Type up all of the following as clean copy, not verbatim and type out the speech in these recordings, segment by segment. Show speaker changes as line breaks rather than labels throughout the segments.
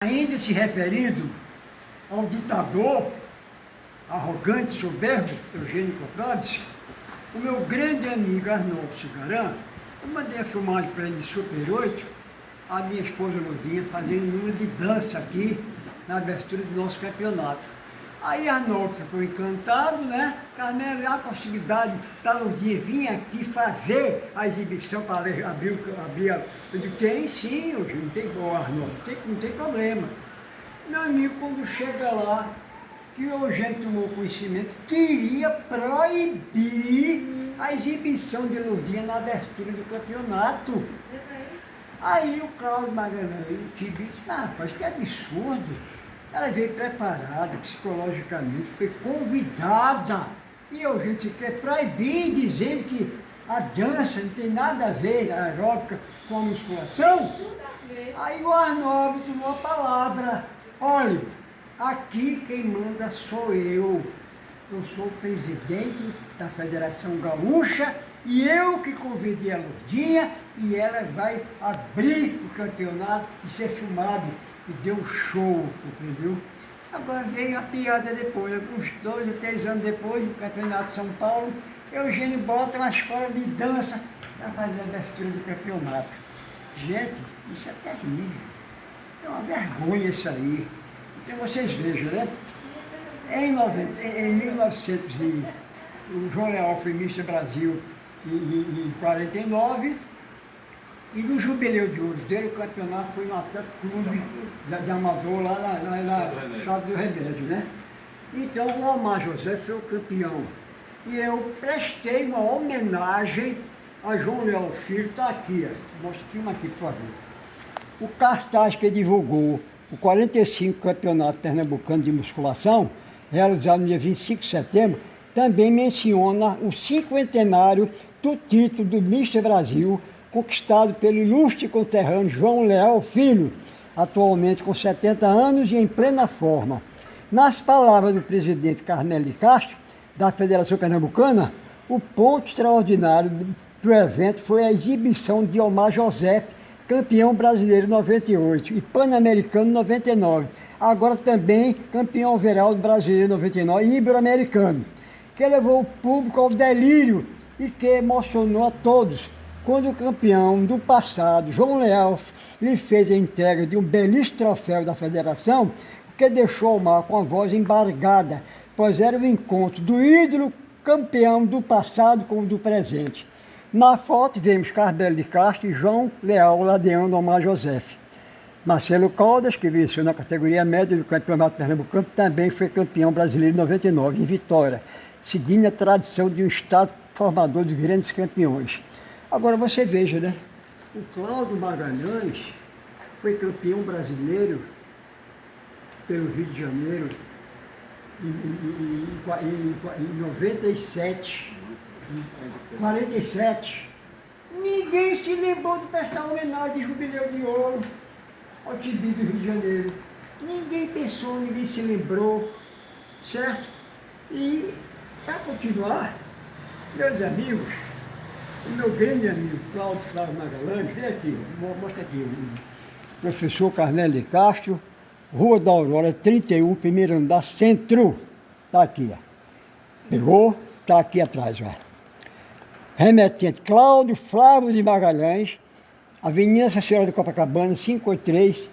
Ainda se referindo ao ditador arrogante, soberbo, Eugênio Copródice, o meu grande amigo Arnoldo Cigarã, eu mandei a filmagem para ele de Super 8, a minha esposa Lurdinha fazendo número de dança aqui na abertura do nosso campeonato. Aí Arnoldo ficou encantado, né? Carmelo, a possibilidade da Lurdinha vir aqui fazer a exibição para abrir. Eu digo, tem sim, hoje não tem bom, Arnoldo, não tem problema. Meu amigo, quando chega lá, que o Eugênio tomou conhecimento, queria proibir a exibição de Lurdinha na abertura do campeonato. Aí o Cláudio Magalhães, o Tibi, disse, rapaz, que absurdo. Ela veio preparada, psicologicamente, foi convidada. E Eugênio se quer proibir, dizendo que a dança não tem nada a ver, a aeróbica, com a musculação. Aí o Arnoldo tomou a palavra. Olha, aqui quem manda sou eu. Eu sou o presidente da Federação Gaúcha e eu que convidei a Lurdinha e ela vai abrir o campeonato e ser filmado. E deu um show, entendeu? Agora veio a piada depois, uns 2 ou 3 anos depois, no Campeonato de São Paulo, Eugênio bota uma escola de dança para fazer a abertura do campeonato. Gente, isso é terrível. É uma vergonha isso aí. Então vocês vejam, né? Em 1900, o João Leal foi ministro do Brasil em 49, e no jubileu de ouro dele, o campeonato foi no Atlético Clube de Amador, lá na Estado do Remédio, né? Então o Omar José foi o campeão. E eu prestei uma homenagem a João Leal Filho, está aqui, ó. Mostra o filme aqui, por favor. O cartaz que divulgou o 45 Campeonato Pernambucano de Musculação, realizado no dia 25 de setembro, também menciona o cinquentenário do título do Mister Brasil, conquistado pelo ilustre conterrâneo João Leal Filho, atualmente com 70 anos e em plena forma. Nas palavras do presidente Carmelo de Castro, da Federação Pernambucana, o ponto extraordinário do evento foi a exibição de Omar José, campeão brasileiro em 98 e pan-americano em 99, agora também campeão overall brasileiro em 99 e ibero-americano, que levou o público ao delírio e que emocionou a todos, quando o campeão do passado, João Leal, lhe fez a entrega de um belíssimo troféu da federação, que deixou o mar com a voz embargada, pois era o encontro do ídolo campeão do passado com o do presente. Na foto vemos Carmelo de Castro e João Leal ladeando Omar José. Marcelo Caldas, que venceu na categoria média do Campeonato Pernambucano, também foi campeão brasileiro em 99, em Vitória, seguindo a tradição de um estado formador de grandes campeões. Agora você veja, né? O Cláudio Magalhães foi campeão brasileiro pelo Rio de Janeiro em 97, 47. Ninguém se lembrou de prestar homenagem de jubileu de ouro ao Tibi do Rio de Janeiro. Ninguém pensou, ninguém se lembrou, certo? E, para continuar, meus amigos, o meu grande amigo Cláudio Flávio Magalhães, vem aqui, mostra aqui, o professor Carmelo de Castro, Rua da Aurora, 31, primeiro andar, centro, está aqui, ó. Pegou? Está aqui atrás, ó. Remetente Cláudio Flávio de Magalhães, Avenida Nossa Senhora de Copacabana, 583,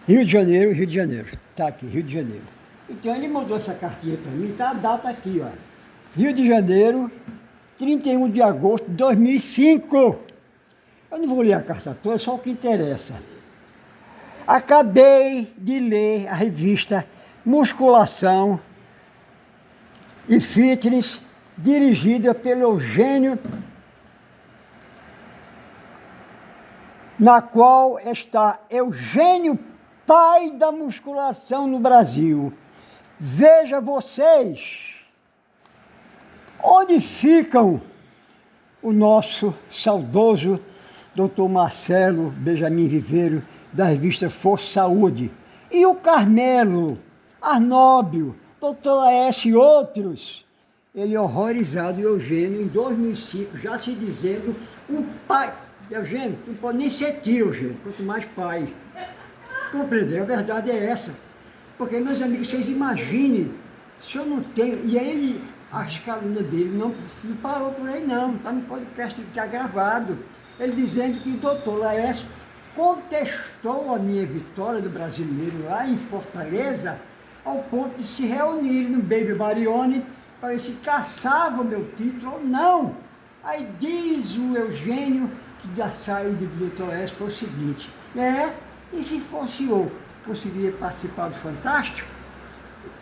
Rio de Janeiro, está aqui, Rio de Janeiro. Então ele mandou essa cartinha para mim, está a data aqui, ó. Rio de Janeiro, 31 de agosto de 2005. Eu não vou ler a carta toda, só o que interessa. Acabei de ler a revista Musculação e Fitness, dirigida pelo Eugênio, na qual está Eugênio, pai da musculação no Brasil. Veja vocês onde ficam o nosso saudoso Dr. Marcelo Benjamin Viveiro, da revista Força Saúde, e o Carmelo, Arnóbio, Dr. Laércio e outros. Ele horrorizado, Eugênio, em 2005, já se dizendo um pai. Eugênio, não pode nem ser tio, Eugênio, quanto mais pai. Compreendeu? A verdade é essa. Porque, meus amigos, vocês imaginem, se eu não tenho... E ele, as calúnias dele não parou por aí não, está no podcast que está gravado. Ele dizendo que o doutor Laércio contestou a minha vitória do Brasileiro lá em Fortaleza, ao ponto de se reunir no Baby Barione para ver se caçava o meu título ou não. Aí diz o Eugênio que da saída do doutor Laércio foi o seguinte, e se fosse eu conseguiria participar do Fantástico?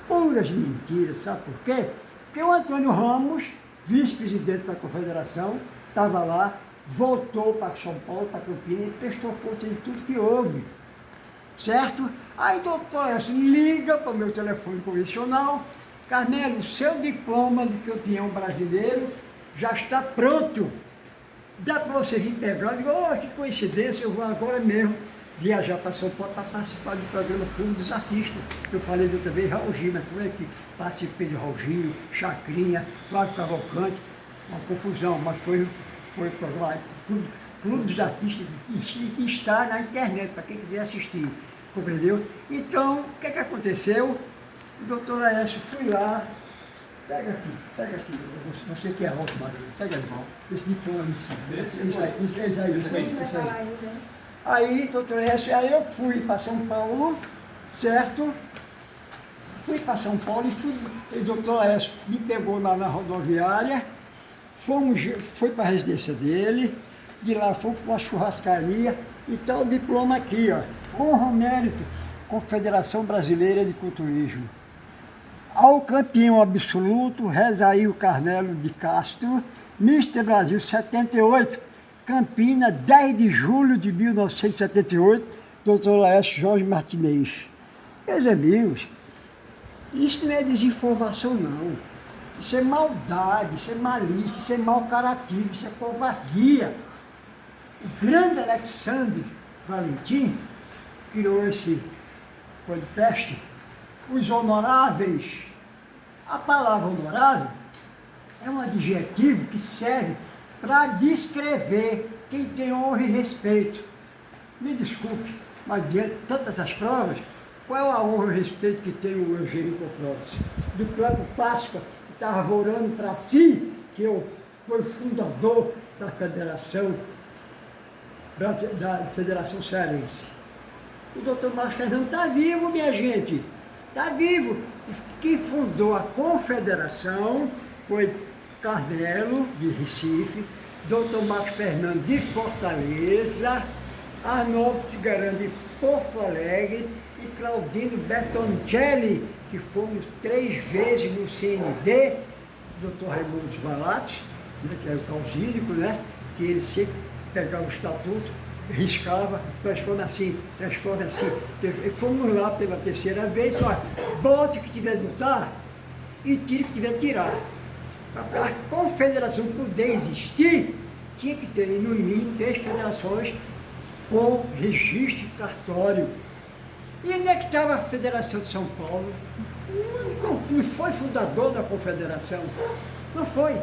Puras mentiras, sabe por quê? Porque o Antônio Ramos, vice-presidente da Confederação, estava lá, voltou para São Paulo, para Campinas, e prestou conta de tudo que houve, certo? Aí o doutor Laércio liga para o meu telefone convencional, Carmelo, seu diploma de campeão brasileiro já está pronto, dá para você vir pegar? Eu digo, que coincidência, eu vou agora mesmo viajar para São Paulo para participar do programa Clube dos Artistas. Eu falei de outra vez, Raul Gil, mas foi que participei de Raul Gil, Chacrinha, Flávio Cavalcante, uma confusão, mas foi o programa Clube dos Artistas que está na internet, para quem quiser assistir, compreendeu? Então, o que aconteceu? O doutor Laércio, fui lá, pega aqui, você que é rosto, Maria, pega de volta, esse diploma isso aí. Aí, doutor Laércio, aí eu fui para São Paulo, certo? Fui para São Paulo e o doutor Laércio me pegou lá na rodoviária, foi para a residência dele, de lá fomos para uma churrascaria e tá o diploma aqui, ó, honra mérito, Confederação Brasileira de Culturismo. Ao campeão absoluto, Rezaíl Carmelo de Castro, Mister Brasil 78, Campinas, 10 de julho de 1978, Dr. Laércio Jorge Martinez. Meus amigos, isso não é desinformação não, isso é maldade, isso é malícia, isso é mau caratismo, isso é covardia. O grande Alexandre Valentim criou esse podcast, os honoráveis. A palavra honorável é um adjetivo que serve para descrever quem tem honra e respeito. Me desculpe, mas diante de tantas as provas, qual é a honra e respeito que tem o Eugênio Coprópolis? Do próprio Páscoa, que estava orando para si, que foi o fundador da Federação Cearense. O doutor Marcos Fernando está vivo, minha gente, está vivo. Quem fundou a Confederação foi Carmelo, de Recife, doutor Marcos Fernando, de Fortaleza, Arnoldo Cigarão, de Porto Alegre, e Claudino Bertoncelli, que fomos 3 vezes no CND, doutor Raimundo dos Valatos, né, que é o causílico, né, que ele sempre pegava o estatuto, riscava, transforma assim. Fomos lá pela 3ª vez, olha, bote o que tiver de botar e tire o que tiver de tirar. Para a confederação poder existir, tinha que ter, no mínimo, 3 federações com registro e cartório. E onde é que estava a Federação de São Paulo? Não foi fundador da confederação, não foi.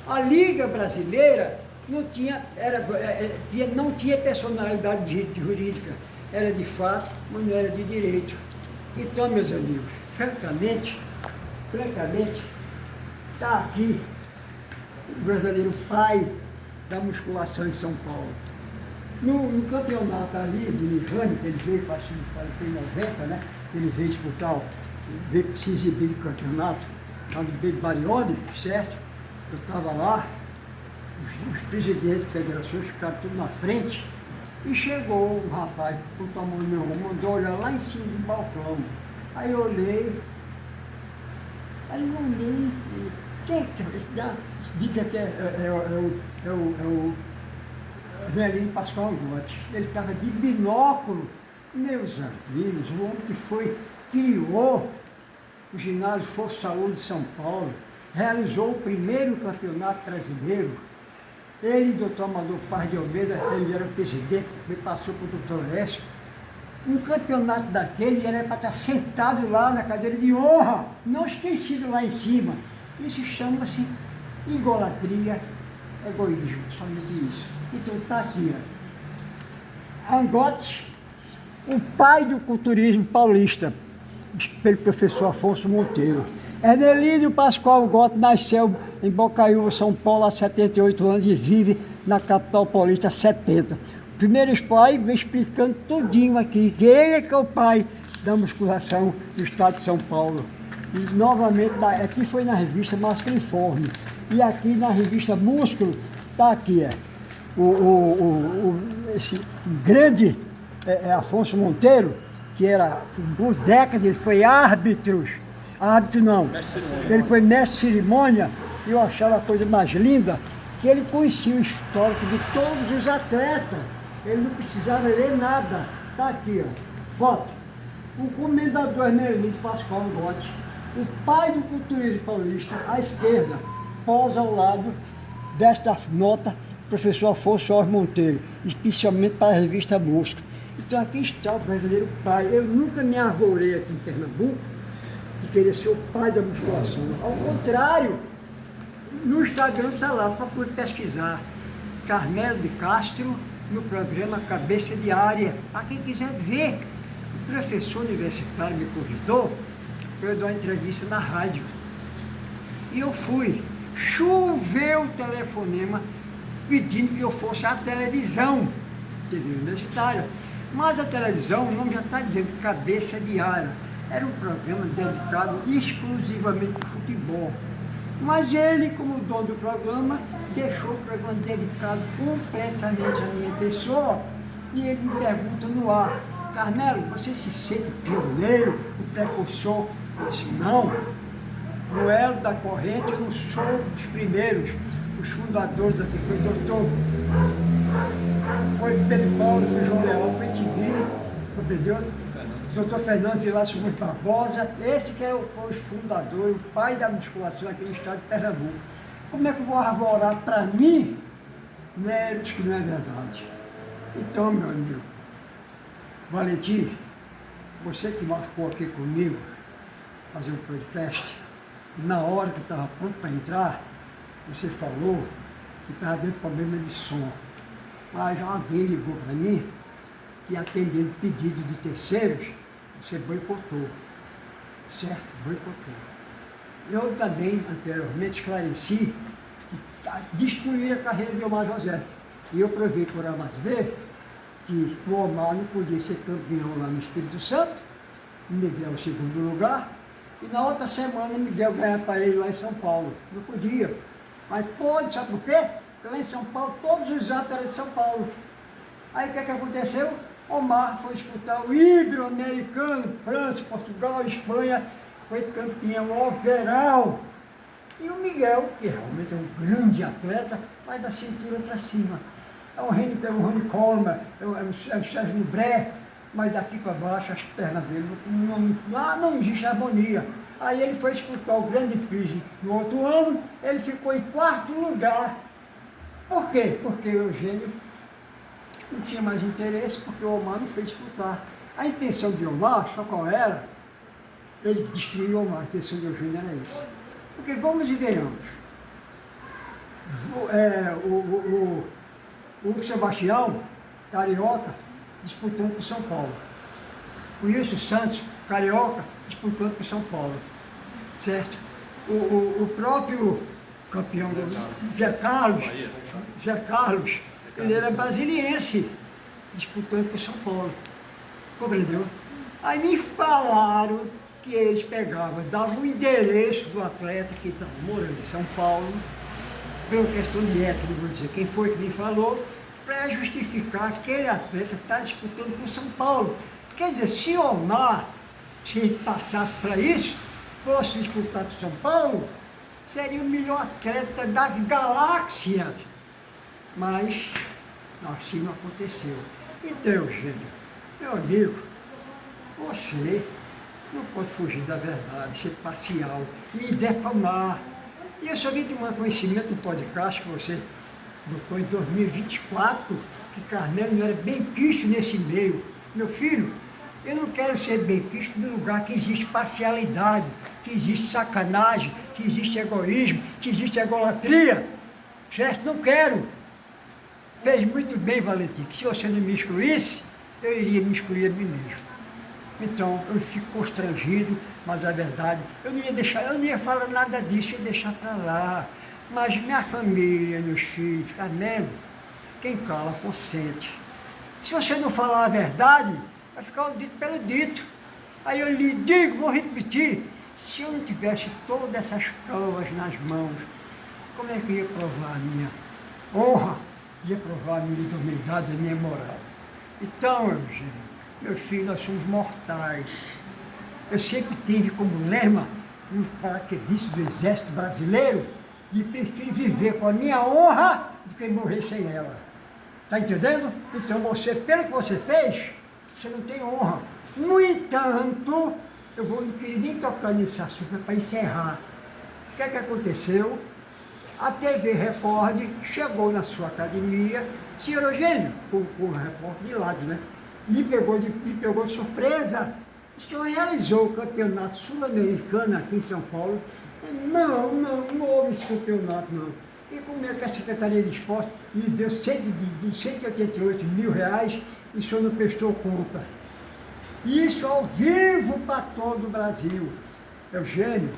A Liga Brasileira não tinha personalidade jurídica, era de fato, mas não era de direito. Então, meus amigos, francamente, está aqui o verdadeiro pai da musculação em São Paulo. No campeonato ali de Nijane, que ele veio para em 90, né? Ele veio disputar, veio se exibir no campeonato, chamado de Baby Barione, certo? Eu estava lá, os presidentes de federações ficaram tudo na frente, e chegou um rapaz, botou a mão no meu ombro, mandou olhar lá em cima do balcão. Aí eu olhei, esse diga que é o Nelino Pascoal Gotti. Ele estava de binóculo. Meus amigos, o homem criou o ginásio Força Saúde de São Paulo, realizou o primeiro campeonato brasileiro. Ele, doutor Amador Paz de Almeida, ele era o presidente, me passou para o doutor Laércio. Um campeonato daquele, ele era para estar sentado lá na cadeira de honra, não esquecido lá em cima. Isso chama-se idolatria, egoísmo, somente isso. Então está aqui, ó. Angote, o pai do culturismo paulista, pelo professor Afonso Monteiro. Hernelídio Pascoal Gotti nasceu em Bocaiúva, São Paulo, há 78 anos e vive na capital paulista há 70. O primeiro pai vem explicando tudinho aqui, que ele é que é o pai da musculação do estado de São Paulo. E novamente, aqui foi na revista Masculiforme. E aqui na revista Músculo, está aqui, esse grande Afonso Monteiro, que era, por décadas, ele foi árbitro não, ele foi mestre de cerimônia, e eu achava a coisa mais linda, que ele conhecia o histórico de todos os atletas, ele não precisava ler nada. Está aqui, foto. O comendador Hernelídio Pascoal Gotti, o pai do culturismo paulista, à esquerda, posa ao lado desta nota, professor Afonso Monteiro, especialmente para a revista Músculo. Então aqui está o verdadeiro pai. Eu nunca me arvorei aqui em Pernambuco de querer ser o pai da musculação. Ao contrário, no Instagram está lá, para poder pesquisar. Carmelo de Castro, no programa Cabeça Diária. Para quem quiser ver, o professor universitário me convidou para eu dar uma entrevista na rádio. E eu fui. Choveu o telefonema pedindo que eu fosse à televisão, TV universitária. Mas a televisão, o nome já está dizendo, Cabeça Diária. Era um programa dedicado exclusivamente ao futebol. Mas ele, como dono do programa, deixou o programa dedicado completamente à minha pessoa. E ele me pergunta no ar: Carmelo, você se sente o pioneiro, o precursor? Eu disse: não, no elo da corrente eu não sou dos primeiros. Os fundadores daqui foi o doutor, foi Pedro Paulo, foi João Leal, foi Tibiri, compreendeu? Doutor Fernando Vilaço Muito Barbosa, esse que foi o fundador, o pai da musculação aqui no estado de Pernambuco. Como é que eu vou arvorar para mim méritos que não é verdade? Então, meu amigo, Valentim, você que marcou aqui comigo fazer um podcast, na hora que eu estava pronto para entrar, você falou que estava dando problema de som. Mas alguém ligou para mim que, atendendo pedido de terceiros, você boicotou. Certo? Boicotou. Eu também, anteriormente, esclareci que destruir a carreira de Omar José. E eu provei por A mais B que o Omar não podia ser campeão lá no Espírito Santo, Miguel o segundo lugar, e na outra semana Miguel ganhar para ele lá em São Paulo. Não podia. Mas pode, sabe por quê? Porque lá em São Paulo, todos os atos eram de São Paulo. Aí o que aconteceu? Omar foi disputar o Ibero-Americano, França, Portugal, Espanha, foi campeão overall. E o Miguel, que realmente é um grande atleta, vai da cintura para cima. É o Rony Coleman, é o Sérgio Nubré, mas daqui para baixo as pernas dele, lá não existe harmonia. Aí ele foi disputar o Grande Prix no outro ano, ele ficou em quarto lugar. Por quê? Porque o Eugênio não tinha mais interesse, porque o Omar não foi disputar. A intenção de Omar, só qual era? Ele destruiu o Omar, a intenção de Eugênio era essa. Porque vamos e venhamos. O Sebastião, carioca, disputando com São Paulo. O Wilson Santos, carioca, disputando com São Paulo. Certo? O próprio campeão do Zé Carlos, ele era brasiliense, disputando com São Paulo. Compreendeu? Aí me falaram que eles pegavam, davam o endereço do atleta que estava morando em São Paulo, pela questão de ética, não vou dizer quem foi que me falou, para justificar aquele atleta estar disputando com São Paulo. Quer dizer, se Omar se passasse para isso, fosse disputar com São Paulo, seria o melhor atleta das galáxias. Mas assim não aconteceu. Então, Eugênio, meu amigo, você não pode fugir da verdade, ser parcial, me defamar. E eu só vim tomar conhecimento no podcast que você botou em 2024, que Carmelo não era bem quisto nesse meio. Meu filho, eu não quero ser bem quisto num lugar que existe parcialidade, que existe sacanagem, que existe egoísmo, que existe egolatria. Certo? Não quero. Fez muito bem, Valentim, que se você não me excluísse, eu iria me excluir a mim mesmo. Então, eu fico constrangido, mas a verdade, eu não ia falar nada disso, eu ia deixar para lá. Mas minha família, meus filhos, Carmelo, quem cala consente. Se você não falar a verdade, vai ficar o dito pelo dito. Aí eu lhe digo, vou repetir, se eu não tivesse todas essas provas nas mãos, como é que eu ia provar a minha honra? Ia provar a minha idoneidade, a minha moral. Então, Eugênio, meu filho, nós somos mortais. Eu sempre tive como lema, um paraquedista do Exército Brasileiro, de prefiro viver com a minha honra do que morrer sem ela. Está entendendo? Então você, pelo que você fez, você não tem honra. No entanto, eu não queria nem tocar nesse assunto para encerrar. O que é que aconteceu? A TV Record chegou na sua academia, senhor Eugênio, com o repórter de lado, né? Me pegou de surpresa. O senhor realizou o campeonato sul-americano aqui em São Paulo? Não houve esse campeonato, não. E como é que a Secretaria de Esporte lhe deu 188 mil reais e o senhor não prestou conta? Isso ao vivo para todo o Brasil. Eugênio,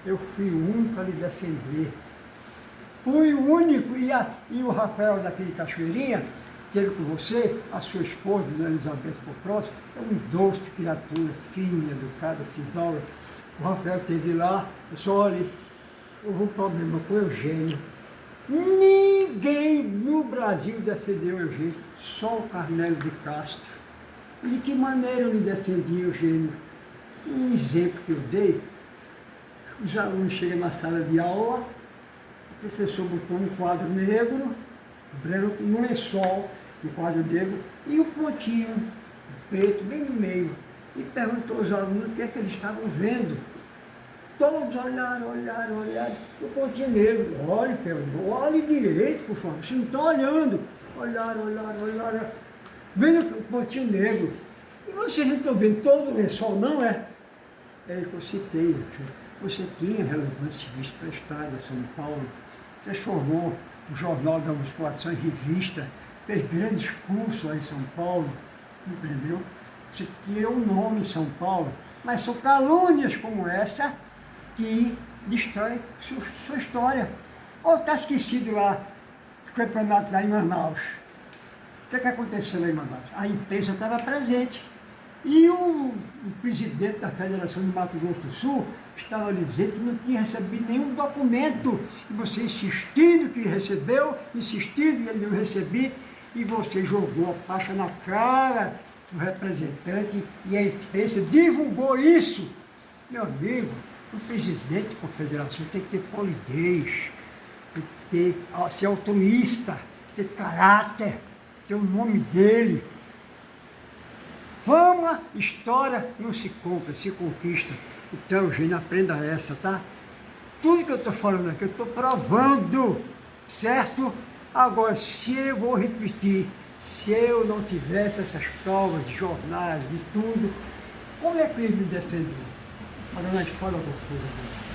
eu fui o único a lhe defender. Fui o único, e o Rafael daquele Cachoeirinha, teve com você, a sua esposa, Dona Elizabeth Poprosso, é um doce criatura, fina, educada, fidosa. O Rafael esteve lá, eu disse, olha, houve um problema com o Eugênio. Ninguém no Brasil defendeu o Eugênio, só o Carmelo de Castro. E de que maneira eu lhe defendi, Eugênio? Um exemplo que eu dei, os alunos chegam na sala de aula, o professor botou um quadro negro, branco, no lençol, um quadro negro, e um pontinho preto bem no meio. E perguntou aos alunos o que é que eles estavam vendo. Todos olharam, o pontinho negro. Olhe direito, por favor, vocês não estão olhando. Olharam, vendo o pontinho negro. E vocês não estão vendo todo o lençol, não é? É que eu citei, você tinha relevância civil prestada em São Paulo, transformou o Jornal da Musculação em revista, fez grandes cursos lá em São Paulo, entendeu? Você tirou um nome em São Paulo, mas são calúnias como essa que destrói sua história. Ou está esquecido lá do campeonato lá em Manaus. O que aconteceu lá em Manaus? A imprensa estava presente. E o presidente da Federação de Mato Grosso do Sul estava lhe dizendo que não tinha recebido nenhum documento. E você insistindo que recebeu, insistindo e ele não recebia, e você jogou a faixa na cara do representante e a imprensa divulgou isso. Meu amigo, o presidente da confederação tem que ter polidez, tem que ser altruísta, ter caráter, ter o nome dele. Fama, história não se compra, se conquista. Então, Eugênio, aprenda essa, tá? Tudo que eu estou falando aqui, eu estou provando, certo? Agora, se eu vou repetir, se eu não tivesse essas provas de jornais, de tudo, como é que ele me defendeu? Agora nós fala alguma coisa agora.